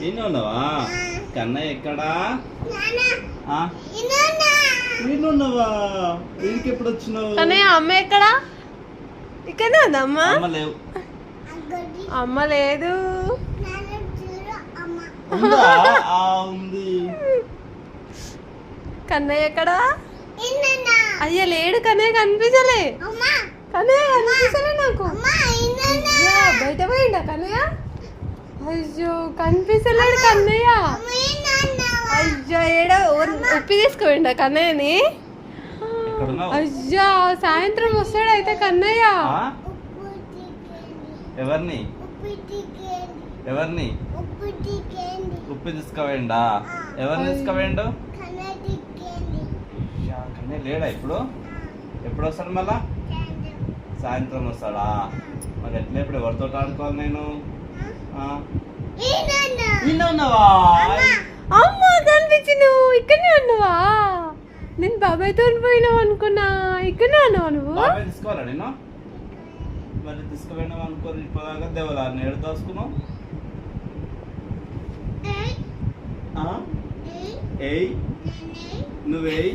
ఈయన ఉన్నావా? కన్నయ్య ఎక్కడా? వీళ్ళున్నావా? వీడికి ఎప్పుడు వచ్చినావు? కన్నయ్య అమ్మ ఎక్కడా? ఇక్కడనే ఉందా అమ్మ? అమ్మ లేవు. అమ్మ లేదు. ఉందా? ఉంది. కన్నయ్య ఎక్కడా? అయ్యా లేడు. కన్నయ్య కనిపించలే. కన్నయ్య కనిపించలే నాకు. అయ్యా, బయట పోయిండా కన్నయ్య? అయ్యో కనిపించలేడు కన్నయ్య. అయ్యో ఏడో ఉప్పి తీసుకుపోయిండా కన్నయ్యని? అయ్యా సాయంత్రం వస్తాడు అయితే కన్నయ్య. ఎవరిని ఎవరిని ఉప్పి తీసుకుపోయిండా? ఎవరిని తీసుకుపోయిండు? కన్నయ్య లేడా ఇప్పుడు? ఎప్పుడు వస్తాడు మళ్ళా? సాయంత్రం వస్తాడా? మరి ఎట్లా ఇప్పుడు ఎవరితో ఆడుకోవాలి నేను? ఉన్నావా? అమ్మ కనిపించి నువ్వు ఇక్కడనే ఉన్నావా? నేను బాబాయ్తో పోయినావు అనుకున్నా. ఇక్కడనే ఉన్నావా నువ్వు? బాబాయ్ తీసుకోవాలా నేను? మరి తీసుకుపోయినావు అనుకో. ఇప్పటిదాకా దేవలా నేడు దోసుకున్నావు. ఏయ్ నువ్వేయ్.